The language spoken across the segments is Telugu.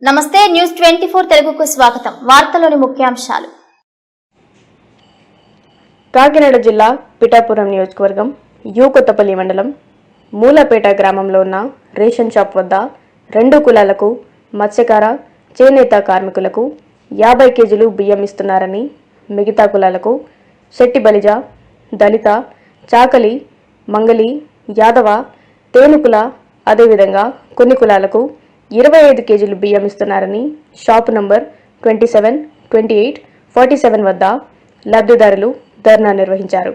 నమస్తే న్యూస్ 24 తెలుగుకు స్వాగతం. వార్తల్లోని ముఖ్యాంశాలు. కాకినాడ జిల్లా పిఠాపురం నియోజకవర్గం కొత్తపల్లి మండలం మూలపేట గ్రామంలో ఉన్న రేషన్ షాప్ వద్ద 2 కులాలకు మత్స్యకార చేనేత కార్మికులకు 50 కేజీలు బియ్యం ఇస్తున్నారని, మిగతా కులాలకు శెట్టి బలిజ, దళిత, చాకలి, మంగలి, యాదవ, తేనుకుల, అదేవిధంగా కొన్ని కులాలకు 25 కేజీలు బియ్యం ఇస్తున్నారని షాపు నంబర్ 27, 28, 47 వద్ద లబ్ధిదారులు ధర్నా నిర్వహించారు.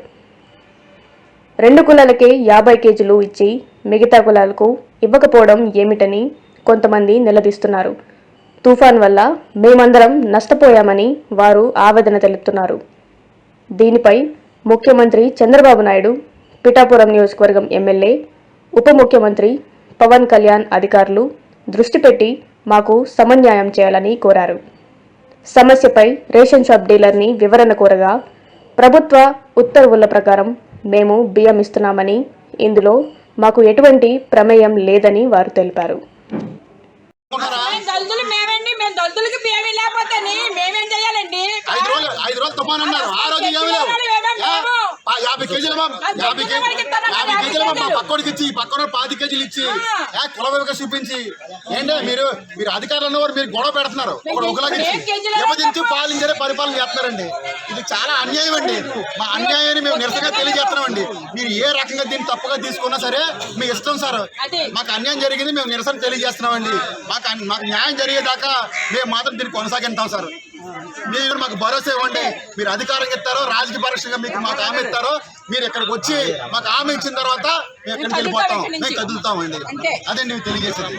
2 కులాలకే 50 కేజీలు ఇచ్చి మిగతా కులాలకు ఇవ్వకపోవడం ఏమిటని కొంతమంది నిలదీస్తున్నారు. తుఫాన్ వల్ల మేమందరం నష్టపోయామని వారు ఆవేదన తెలుపుతున్నారు. దీనిపై ముఖ్యమంత్రి చంద్రబాబు నాయుడు, పిఠాపురం నియోజకవర్గం ఎమ్మెల్యే, ఉప ముఖ్యమంత్రి పవన్ కళ్యాణ్ అధికారులు దృష్టి పెట్టి మాకు సమన్యాయం చేయాలని కోరారు. సమస్యపై రేషన్ షాప్ డీలర్ని వివరణ కోరగా, ప్రభుత్వ ఉత్తర్వుల ప్రకారం మేము బియ్యం ఇస్తున్నామని, ఇందులో మాకు ఎటువంటి ప్రమేయం లేదని వారు తెలిపారు. పక్కోడికి ఇచ్చి పక్కన 10 కేజీలు ఇచ్చి కుల వివక చూపించి ఏంటంటే మీరు అధికారులు ఉన్నవారు మీరు గొడవ పెడుతున్నారు. విభజించి పాలించే పరిపాలన చేస్తున్నారండి. ఇది చాలా అన్యాయం అండి. మా అన్యాయాన్ని మేము నిరసనగా తెలియజేస్తున్నామండి. మీరు ఏ రకంగా దీన్ని తప్పుగా తీసుకున్నా సరే మీ ఇష్టం సార్. మాకు అన్యాయం జరిగింది, మేము నిరసన తెలియజేస్తున్నామండి. మాకు న్యాయం జరిగేదాకా మేము మాత్రం దీన్ని కొనసాగిస్తాం సార్. మీరు మాకు భరోసా ఇవ్వండి. మీరు అధికారం ఇస్తారో, రాజకీయ పరీక్షగా మీకు మాకు హామీ ఇస్తారో, మీరు ఇక్కడికి వచ్చి మాకు హామీ ఇచ్చిన తర్వాత మేము ఎక్కడికి వెళ్ళిపోతాం, మేము కదులుతామండి. అదే నువ్వు తెలియజేసేది.